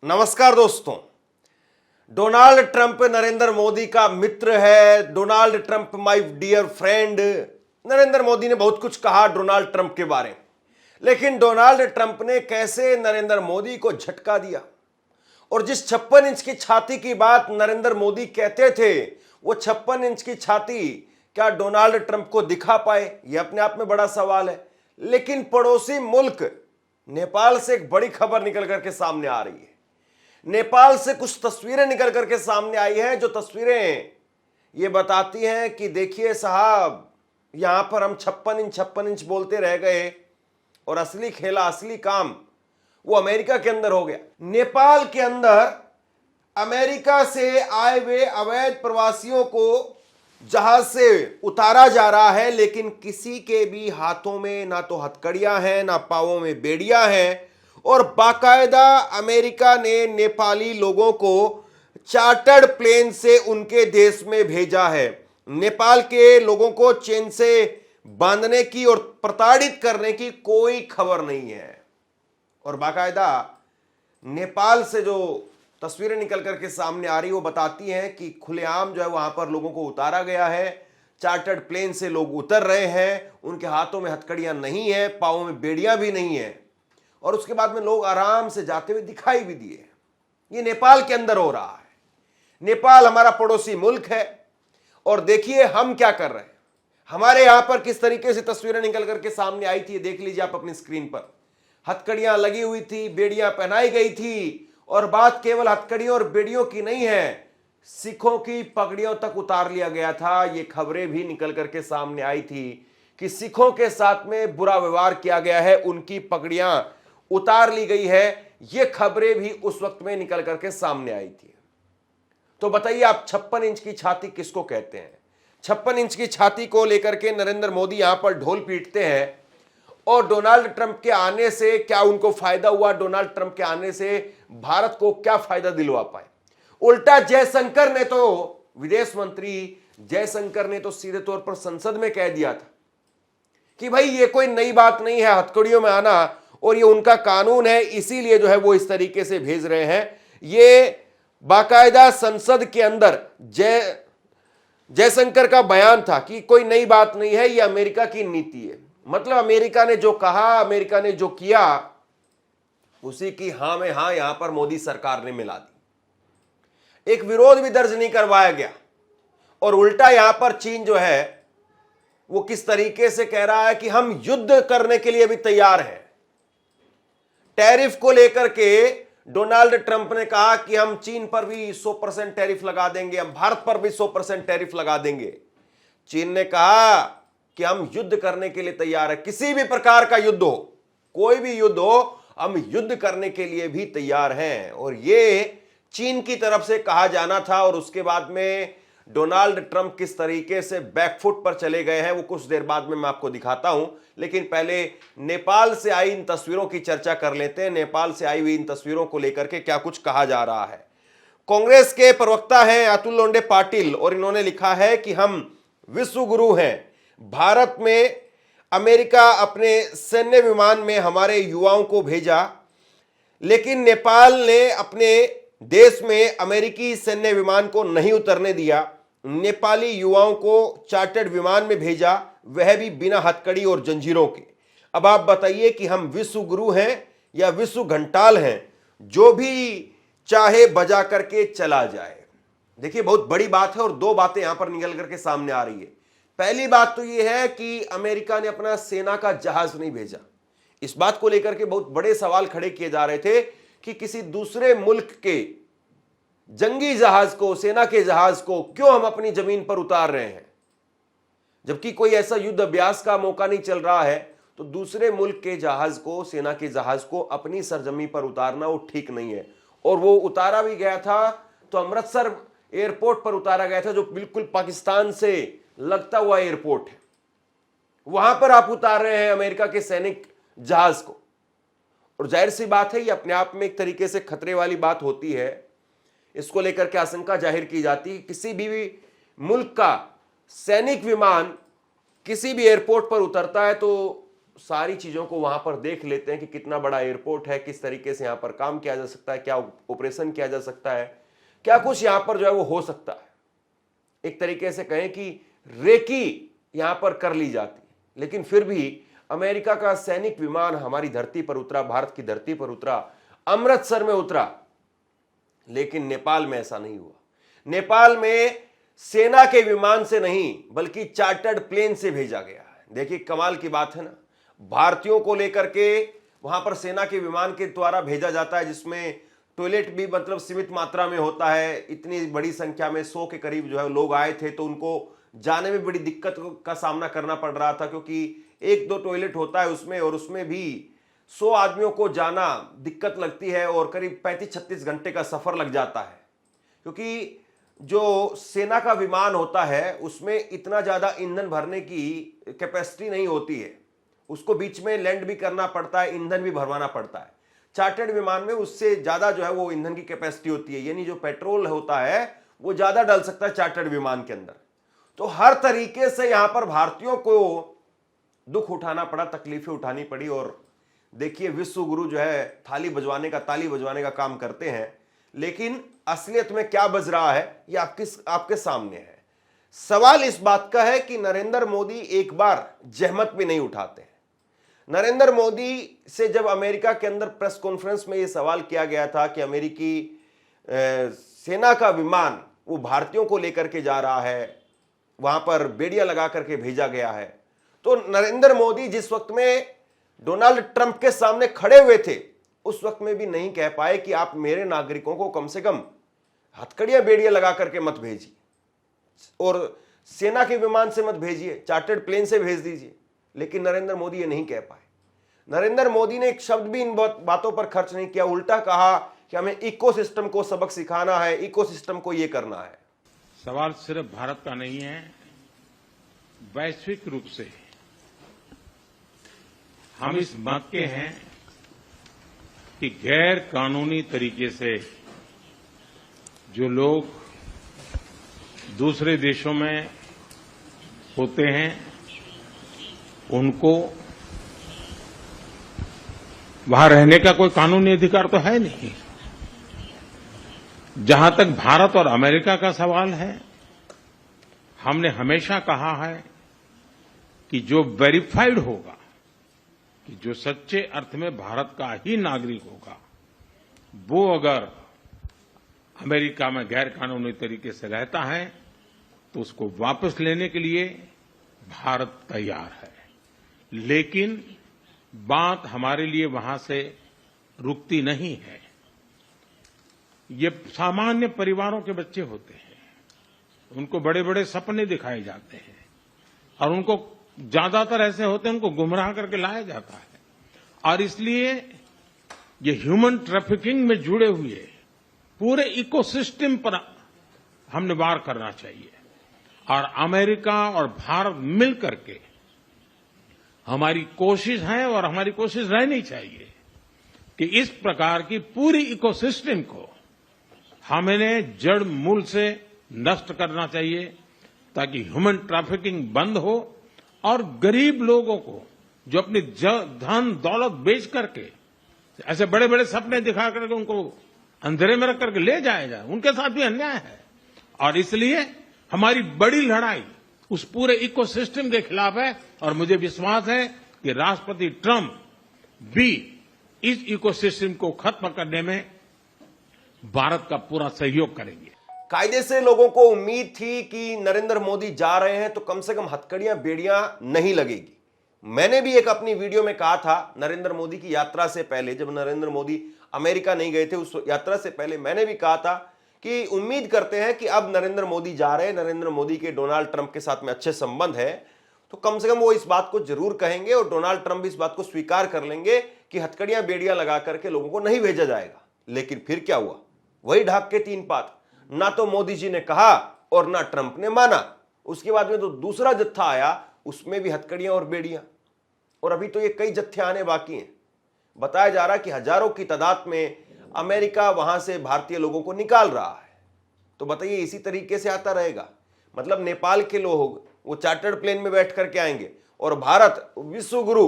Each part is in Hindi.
नमस्कार दोस्तों। डोनाल्ड ट्रंप नरेंद्र मोदी का मित्र है। Donald Trump my dear friend. Narendra Modi ने बहुत कुछ कहा डोनाल्ड ट्रंप के बारे में, लेकिन डोनाल्ड ट्रंप ने कैसे नरेंद्र मोदी को झटका दिया। और जिस 56 इंच की छाती की बात नरेंद्र मोदी कहते थे, वो 56 इंच की छाती क्या डोनाल्ड ट्रंप को दिखा पाए, यह अपने आप में बड़ा सवाल है। लेकिन पड़ोसी मुल्क नेपाल से एक बड़ी खबर निकल करके सामने आ रही है। नेपाल से कुछ तस्वीरें निकल करके सामने आई हैं, जो तस्वीरें ये बताती हैं कि देखिए साहब, यहां पर हम 56 इंच बोलते रह गए और असली खेला, असली काम वो अमेरिका के अंदर हो गया। नेपाल के अंदर अमेरिका से आए हुए अवैध प्रवासियों को जहाज से उतारा जा रहा है, लेकिन किसी के भी हाथों में ना तो हथकड़ियां हैं, ना पांवों में बेड़ियां हैं। और बाकायदा अमेरिका ने नेपाली लोगों को चार्टर्ड प्लेन से उनके देश में भेजा है। नेपाल के लोगों को चेन से बांधने की और प्रताड़ित करने की कोई खबर नहीं है। और बाकायदा नेपाल से जो तस्वीरें निकल करके सामने आ रही वो बताती हैं कि खुलेआम जो है वहां पर लोगों को उतारा गया है। चार्टर्ड प्लेन से लोग उतर रहे हैं, उनके हाथों में हथकड़ियां नहीं है, पांवों में बेड़ियां भी नहीं है, और उसके बाद में लोग आराम से जाते हुए दिखाई भी दिए। ये नेपाल के अंदर हो रहा है। नेपाल हमारा पड़ोसी मुल्क है, और देखिए हम क्या कर रहे हैं। हमारे यहां पर किस तरीके से तस्वीरें निकल करके सामने आई थी, देख लीजिए आप अपनी स्क्रीन पर। हथकड़ियां लगी हुई थी, बेड़ियां पहनाई गई थी, और बात केवल हथकड़ियों और बेड़ियों की नहीं है, सिखों की पगड़ियों तक उतार लिया गया था। ये खबरें भी निकल करके सामने आई थी कि सिखों के साथ में बुरा व्यवहार किया गया है, उनकी पगड़ियां उतार ली गई है। ये खबरें भी उस वक्त में निकल करके सामने आई थी। तो बताइए आप 56 इंच की छाती किसको कहते हैं? 56 इंच की छाती को लेकर के नरेंद्र मोदी यहां पर ढोल पीटते हैं। और डोनाल्ड ट्रंप के आने से क्या उनको फायदा हुआ? डोनाल्ड ट्रंप के आने से भारत को क्या फायदा दिलवा पाए? उल्टा जयशंकर ने तो, विदेश मंत्री जयशंकर ने तो सीधे तौर पर संसद में कह दिया था कि भाई ये कोई नई बात नहीं है हथकड़ियों में आना, और ये उनका कानून है, इसीलिए जो है वो इस तरीके से भेज रहे हैं। ये बाकायदा संसद के अंदर जयशंकर का बयान था कि कोई नई बात नहीं है, ये अमेरिका की नीति है। मतलब अमेरिका ने जो कहा, अमेरिका ने जो किया, उसी की हां में हां यहां पर मोदी सरकार ने मिला दी। एक विरोध भी दर्ज नहीं करवाया गया। और उल्टा यहां पर चीन जो है वो किस तरीके से कह रहा है कि हम युद्ध करने के लिए भी तैयार हैं। टैरिफ को लेकर के डोनाल्ड ट्रंप ने कहा कि हम चीन पर भी 100% टैरिफ लगा देंगे, हम भारत पर भी 100% टैरिफ लगा देंगे। चीन ने कहा कि हम युद्ध करने के लिए तैयार है, किसी भी प्रकार का युद्ध हो, कोई भी युद्ध हो, हम युद्ध करने के लिए भी तैयार हैं। और ये चीन की तरफ से कहा जाना था। और उसके बाद में डोनाल्ड ट्रंप किस तरीके से बैकफुट पर चले गए हैं वो कुछ देर बाद में मैं आपको दिखाता हूं। लेकिन पहले नेपाल से आई इन तस्वीरों की चर्चा कर लेते हैं। नेपाल से आई हुई इन तस्वीरों को लेकर के क्या कुछ कहा जा रहा है। कांग्रेस के प्रवक्ता हैं अतुल लोंडे पाटिल, और इन्होंने लिखा है कि हम विश्व गुरु हैं। भारत में अमेरिका अपने सैन्य विमान में हमारे युवाओं को भेजा, लेकिन नेपाल ने अपने देश में अमेरिकी सैन्य विमान को नहीं उतरने दिया। नेपाली युवाओं को चार्टर्ड विमान में भेजा, वह भी बिना हथकड़ी और जंजीरों के। अब आप बताइए कि हम विश्व गुरु हैं या विश्व घंटाल हैं, जो भी चाहे बजा करके चला जाए। देखिए बहुत बड़ी बात है, और दो बातें यहां पर निकल करके सामने आ रही है। पहली बात तो यह है कि अमेरिका ने अपना सेना का जहाज नहीं भेजा। इस बात को लेकर के बहुत बड़े सवाल खड़े किए जा रहे थे कि किसी दूसरे मुल्क के जंगी जहाज को, सेना के जहाज को क्यों हम अपनी जमीन पर उतार रहे हैं, जबकि कोई ऐसा युद्ध अभ्यास का मौका नहीं चल रहा है। तो दूसरे मुल्क के जहाज को, सेना के जहाज को अपनी सरजमी पर उतारना वो ठीक नहीं है। और वो उतारा भी गया था तो अमृतसर एयरपोर्ट पर उतारा गया था, जो बिल्कुल पाकिस्तान से लगता हुआ एयरपोर्ट है। वहां पर आप उतार रहे हैं अमेरिका के सैनिक जहाज को। और जाहिर सी बात है ये अपने आप में एक तरीके से खतरे वाली बात होती है। इसको लेकर के आशंका जाहिर की जाती है किसी भी मुल्क का सैनिक विमान किसी भी एयरपोर्ट पर उतरता है तो सारी चीज़ों को वहाँ पर देख लेते हैं कि कितना बड़ा एयरपोर्ट है, किस तरीके से यहाँ पर काम किया जा सकता है, क्या ऑपरेशन किया जा सकता है, क्या कुछ यहाँ पर जो है वो हो सकता है। एक तरीके से कहें कि रेकी यहाँ पर कर ली जाती, लेकिन फिर भी अमेरिका का सैनिक विमान हमारी धरती पर उतरा, भारत की धरती पर उतरा, अमृतसर में उतरा। लेकिन नेपाल में ऐसा नहीं हुआ। नेपाल में सेना के विमान से नहीं बल्कि चार्टर्ड प्लेन से भेजा गया है। देखिए कमाल की बात है ना, भारतीयों को लेकर के वहां पर सेना के विमान के द्वारा भेजा जाता है, जिसमें टॉयलेट भी मतलब सीमित मात्रा में होता है। इतनी बड़ी संख्या में 100 के करीब जो है लोग आए थे, तो उनको जाने में बड़ी दिक्कत का सामना करना पड़ रहा था, क्योंकि एक दो टॉयलेट होता है उसमें, और उसमें भी 100 आदमियों को जाना दिक्कत लगती है और करीब 35-36 घंटे का सफर लग जाता है। क्योंकि जो सेना का विमान होता है उसमें इतना ज्यादा ईंधन भरने की कैपेसिटी नहीं होती है, उसको बीच में लैंड भी करना पड़ता है, ईंधन भी भरवाना पड़ता है। चार्टर्ड विमान में उससे ज्यादा जो है वो ईंधन की कैपेसिटी होती है, यानी जो पेट्रोल होता है वो ज्यादा डल सकता है चार्टर्ड विमान के अंदर। तो हर तरीके से यहां पर भारतीयों को दुख उठाना पड़ा, तकलीफें उठानी पड़ी। और देखिए विश्व गुरु जो है ताली बजवाने का काम करते हैं, लेकिन असलियत में क्या बज रहा है ये आपके सामने है। सवाल इस बात का है कि नरेंद्र मोदी एक बार जहमत भी नहीं उठाते हैं। नरेंद्र मोदी से जब अमेरिका के अंदर प्रेस कॉन्फ्रेंस में यह सवाल किया गया था कि अमेरिकी सेना का विमान वो भारतीयों को लेकर के जा रहा है, वहां पर बेड़ियां लगा करके भेजा गया है, तो नरेंद्र मोदी जिस वक्त में डोनाल्ड ट्रंप के सामने खड़े हुए थे उस वक्त में भी नहीं कह पाए कि आप मेरे नागरिकों को कम से कम हथकड़ियां बेड़ियां लगा करके मत भेजिए और सेना के विमान से मत भेजिए, चार्टर्ड प्लेन से भेज दीजिए। लेकिन नरेंद्र मोदी ये नहीं कह पाए। नरेंद्र मोदी ने एक शब्द भी इन बातों पर खर्च नहीं किया, उल्टा कहा कि हमें इकोसिस्टम को सबक सिखाना है, इकोसिस्टम को ये करना है। सवाल सिर्फ भारत का नहीं है, वैश्विक रूप से हम इस मत के हैं कि गैर कानूनी तरीके से जो लोग दूसरे देशों में होते हैं उनको वहां रहने का कोई कानूनी अधिकार तो है नहीं। जहां तक भारत और अमेरिका का सवाल है, हमने हमेशा कहा है कि जो वेरीफाइड होगा, कि जो सच्चे अर्थ में भारत का ही नागरिक होगा, वो अगर अमेरिका में गैर कानूनी तरीके से रहता है तो उसको वापस लेने के लिए भारत तैयार है। लेकिन बात हमारे लिए वहां से रुकती नहीं है। ये सामान्य परिवारों के बच्चे होते हैं, उनको बड़े बड़े सपने दिखाए जाते हैं और उनको ज्यादातर ऐसे होते हैं उनको गुमराह करके लाया जाता है। और इसलिए ये ह्यूमन ट्रैफिकिंग में जुड़े हुए पूरे इकोसिस्टम पर हमने वार करना चाहिए। और अमेरिका और भारत मिल करके हमारी कोशिश है और हमारी कोशिश रहनी चाहिए कि इस प्रकार की पूरी इकोसिस्टम को हमें जड़ मूल से नष्ट करना चाहिए, ताकि ह्यूमन ट्रैफिकिंग बंद हो और गरीब लोगों को जो अपनी धन दौलत बेच करके ऐसे बड़े बड़े सपने दिखा करके उनको अंधेरे में रख करके ले जाया जाए, उनके साथ भी अन्याय है। और इसलिए हमारी बड़ी लड़ाई उस पूरे इकोसिस्टम के खिलाफ है। और मुझे विश्वास है कि राष्ट्रपति ट्रंप भी इस इकोसिस्टम को खत्म करने में भारत का पूरा सहयोग करेंगे। कायदे से लोगों को उम्मीद थी कि नरेंद्र मोदी जा रहे हैं तो कम से कम हथकड़ियां बेड़ियां नहीं लगेगी। मैंने भी एक अपनी वीडियो में कहा था, नरेंद्र मोदी की यात्रा से पहले, जब नरेंद्र मोदी अमेरिका नहीं गए थे, उस यात्रा से पहले मैंने भी कहा था कि उम्मीद करते हैं कि अब नरेंद्र मोदी जा रहे हैं, नरेंद्र मोदी के डोनाल्ड ट्रंप के साथ में अच्छे संबंध है, तो कम से कम वो इस बात को जरूर कहेंगे और डोनाल्ड ट्रंप भी इस बात को स्वीकार कर लेंगे कि हथकड़ियां बेड़ियां लगा करके लोगों को नहीं भेजा जाएगा। लेकिन फिर क्या हुआ? वही ढाक के तीन पात, ना तो मोदी जी ने कहा और ना ट्रंप ने माना। उसके बाद में तो दूसरा जत्था आया, उसमें भी हथकड़ियां और बेड़ियां, और अभी तो ये कई जत्थे आने बाकी हैं। बताया जा रहा है कि हजारों की तादाद में अमेरिका वहां से भारतीय लोगों को निकाल रहा है। तो बताइए इसी तरीके से आता रहेगा? मतलब नेपाल के लोग वो चार्टर्ड प्लेन में बैठ करके आएंगे और भारत विश्व गुरु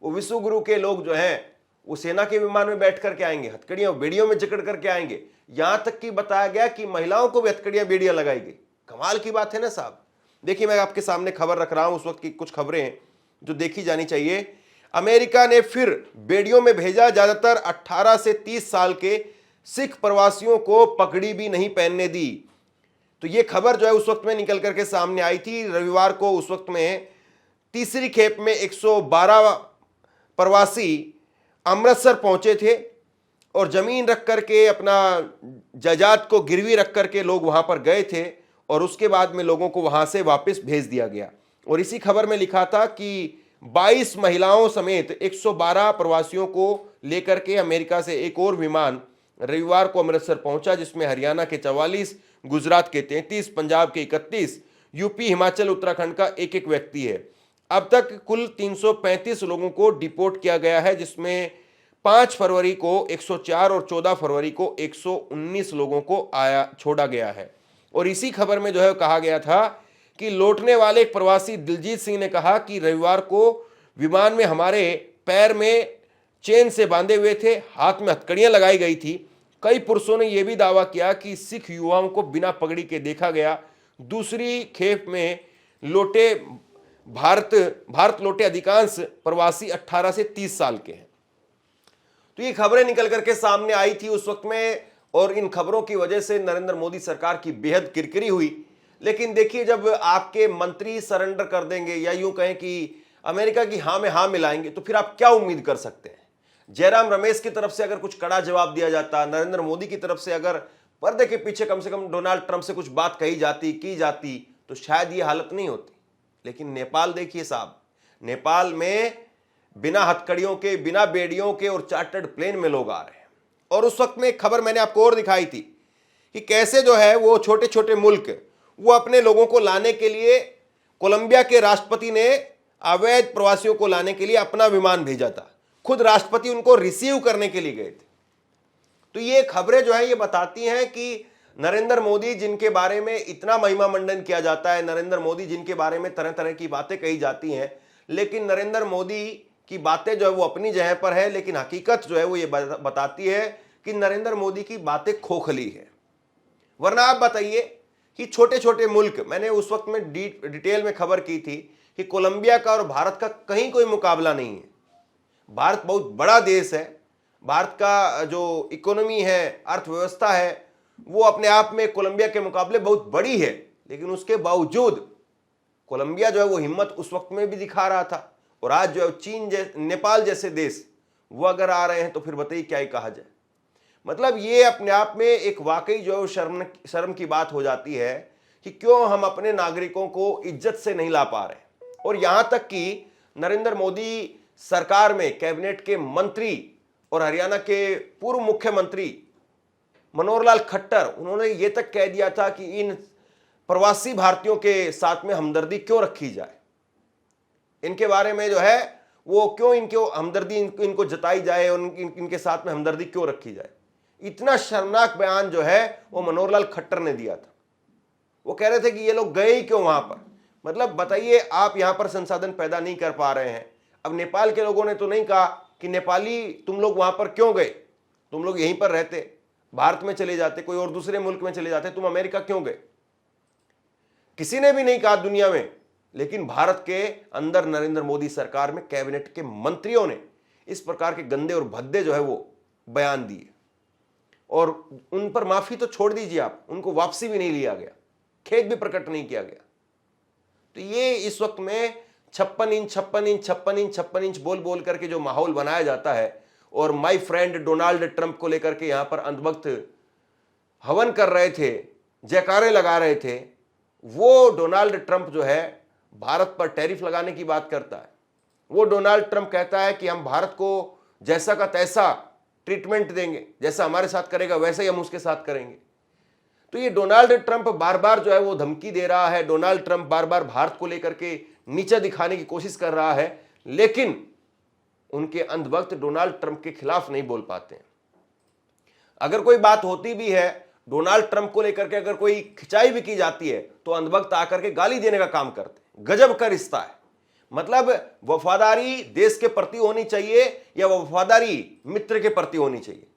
वो विश्व गुरु के लोग जो हैं वो सेना के विमान में बैठ करके आएंगे, हथकड़ियां बेड़ियों में जकड़ करके आएंगे। यहां तक कि बताया गया कि महिलाओं को भी हथकड़ियां बेड़ियां लगाई गई। कमाल की बात है ना साहब। देखिए, मैं आपके सामने खबर रख रहा हूं, उस वक्त की कुछ खबरें हैं जो देखी जानी चाहिए। अमेरिका ने फिर बेड़ियों में भेजा। ज्यादातर 18 से 30 साल के सिख प्रवासियों को पगड़ी भी नहीं पहनने दी। तो ये खबर जो है उस वक्त में निकल करके सामने आई थी। रविवार को उस वक्त में तीसरी खेप में 112 प्रवासी अमृतसर पहुंचे थे और जमीन रख करके अपना जायदाद को गिरवी रख करके लोग वहां पर गए थे और उसके बाद में लोगों को वहां से वापस भेज दिया गया। और इसी खबर में लिखा था कि 22 महिलाओं समेत 112 प्रवासियों को लेकर के अमेरिका से एक और विमान रविवार को अमृतसर पहुंचा, जिसमें हरियाणा के 44, गुजरात के 33, पंजाब के 31, यूपी, हिमाचल, उत्तराखंड का एक एक व्यक्ति है। अब तक कुल 335 लोगों को डिपोर्ट किया गया है, जिसमें 5 फरवरी को 104 और 14 फरवरी को 119 लोगों को छोड़ा गया है। और इसी खबर में जो है कहा गया था कि लौटने वाले एक प्रवासी दिलजीत सिंह ने कहा कि रविवार को विमान में हमारे पैर में चेन से बांधे हुए थे, हाथ में हथकड़ियां लगाई गई थी। कई पुरुषों ने यह भी दावा किया कि सिख युवाओं को बिना पगड़ी के देखा गया। दूसरी खेप में भारत लौटे अधिकांश प्रवासी 18 से 30 साल के हैं। तो ये खबरें निकल करके सामने आई थी उस वक्त में, और इन खबरों की वजह से नरेंद्र मोदी सरकार की बेहद किरकिरी हुई। लेकिन देखिए, जब आपके मंत्री सरेंडर कर देंगे या यूं कहें कि अमेरिका की हां में हां मिलाएंगे, तो फिर आप क्या उम्मीद कर सकते हैं। जयराम रमेश की तरफ से अगर कुछ कड़ा जवाब दिया जाता, नरेंद्र मोदी की तरफ से अगर पर्दे के पीछे कम से कम डोनाल्ड ट्रंप से कुछ बात कही जाती, की जाती, तो शायद ये हालत नहीं होती। लेकिन नेपाल देखिए साहब, नेपाल में बिना हथकड़ियों के, बिना बेड़ियों के और चार्टर्ड प्लेन में लोग आ रहे हैं। और उस वक्त में एक खबर मैंने आपको और दिखाई थी कि कैसे जो है वो छोटे छोटे मुल्क वो अपने लोगों को लाने के लिए, कोलंबिया के राष्ट्रपति ने अवैध प्रवासियों को लाने के लिए अपना विमान भेजा था। खुद राष्ट्रपति उनको रिसीव करने के लिए गए थे। तो ये खबरें जो है ये बताती हैं कि नरेंद्र मोदी, जिनके बारे में इतना महिमा मंडन किया जाता है, नरेंद्र मोदी जिनके बारे में तरह तरह की बातें कही जाती हैं, लेकिन नरेंद्र मोदी की बातें जो है वो अपनी जगह पर है, लेकिन हकीकत जो है वो ये बताती है कि नरेंद्र मोदी की बातें खोखली है। वरना आप बताइए कि छोटे छोटे मुल्क, मैंने उस वक्त में डिटेल में खबर की थी कि कोलंबिया का और भारत का कहीं कोई मुकाबला नहीं है। भारत बहुत बड़ा देश है, भारत का जो इकोनॉमी है, अर्थव्यवस्था है, वो अपने आप में कोलंबिया के मुकाबले बहुत बड़ी है। लेकिन उसके बावजूद कोलंबिया जो है वो हिम्मत उस वक्त में भी दिखा रहा था। और आज जो है चीन नेपाल जैसे देश वो अगर आ रहे हैं, तो फिर बताइए क्या ही कहा जाए। मतलब ये अपने आप में एक वाकई जो है वो शर्म की बात हो जाती है कि क्यों हम अपने नागरिकों को इज्जत से नहीं ला पा रहे। और यहां तक कि नरेंद्र मोदी सरकार में कैबिनेट के मंत्री और हरियाणा के पूर्व मुख्यमंत्री मनोहर लाल खट्टर, उन्होंने ये तक कह दिया था कि इन प्रवासी भारतीयों के साथ में हमदर्दी क्यों रखी जाए, इनके बारे में जो है वो क्यों इनको हमदर्दी इनको जताई जाए और इनके साथ में हमदर्दी क्यों रखी जाए। इतना शर्मनाक बयान जो है वो मनोहर लाल खट्टर ने दिया था। वो कह रहे थे कि ये लोग गए ही क्यों वहां पर। मतलब बताइए, आप यहां पर संसाधन पैदा नहीं कर पा रहे हैं। अब नेपाल के लोगों ने तो नहीं कहा कि नेपाली तुम लोग वहां पर क्यों गए, तुम लोग यहीं पर रहते, भारत में चले जाते, कोई और दूसरे मुल्क में चले जाते, तुम अमेरिका क्यों गए। किसी ने भी नहीं कहा दुनिया में। लेकिन भारत के अंदर नरेंद्र मोदी सरकार में कैबिनेट के मंत्रियों ने इस प्रकार के गंदे और भद्दे जो है वो बयान दिए, और उन पर माफी तो छोड़ दीजिए आप, उनको वापसी भी नहीं लिया गया, खेद भी प्रकट नहीं किया गया। तो ये इस वक्त में 56 इंच बोल बोल करके जो माहौल बनाया जाता है, और माय फ्रेंड डोनाल्ड ट्रंप को लेकर के यहां पर अंधभक्त हवन कर रहे थे, जयकारे लगा रहे थे, वो डोनाल्ड ट्रंप जो है भारत पर टैरिफ लगाने की बात करता है। वो डोनाल्ड ट्रंप कहता है कि हम भारत को जैसा का तैसा ट्रीटमेंट देंगे, जैसा हमारे साथ करेगा वैसे ही हम उसके साथ करेंगे। तो ये डोनाल्ड ट्रंप बार बार जो है वो धमकी दे रहा है, डोनाल्ड ट्रंप बार बार भारत को लेकर के नीचा दिखाने की कोशिश कर रहा है, लेकिन उनके अंधभक्त डोनाल्ड ट्रंप के खिलाफ नहीं बोल पाते हैं। अगर कोई बात होती भी है डोनाल्ड ट्रंप को लेकर के, अगर कोई खिंचाई भी की जाती है, तो अंधभक्त आकर के गाली देने का काम करते हैं। गजब का रिश्ता है। मतलब वफादारी देश के प्रति होनी चाहिए या वफादारी मित्र के प्रति होनी चाहिए?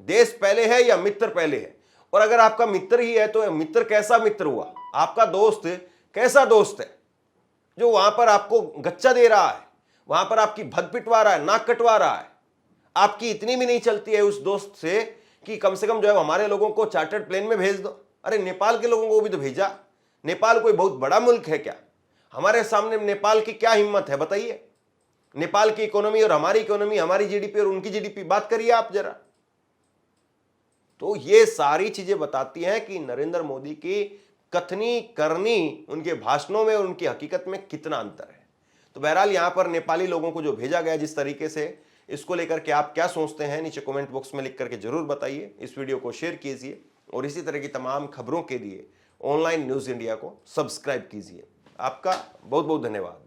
देश पहले है या मित्र पहले है? और अगर आपका मित्र ही है तो मित्र कैसा मित्र हुआ? आपका दोस्त कैसा दोस्त है जो वहां पर आपको गच्चा दे रहा है, वहां पर आपकी भद पिटवा रहा है, नाक कटवा रहा है? आपकी इतनी भी नहीं चलती है उस दोस्त से कि कम से कम जो है हमारे लोगों को चार्टर्ड प्लेन में भेज दो। अरे नेपाल के लोगों को भी तो भेजा। नेपाल कोई बहुत बड़ा मुल्क है क्या? हमारे सामने नेपाल की क्या हिम्मत है बताइए? नेपाल की इकोनॉमी और हमारी इकोनॉमी, हमारी जीडीपी और उनकी जीडीपी, बात करिए आप जरा। तो ये सारी चीजें बताती हैं कि नरेंद्र मोदी की कथनी करनी, उनके भाषणों में और उनकी हकीकत में कितना अंतर है। तो बहरहाल यहां पर नेपाली लोगों को जो भेजा गया जिस तरीके से, इसको लेकर के आप क्या सोचते हैं नीचे कमेंट बॉक्स में लिख करके जरूर बताइए। इस वीडियो को शेयर कीजिए और इसी तरह की तमाम खबरों के लिए ऑनलाइन न्यूज इंडिया को सब्सक्राइब कीजिए। आपका बहुत बहुत धन्यवाद।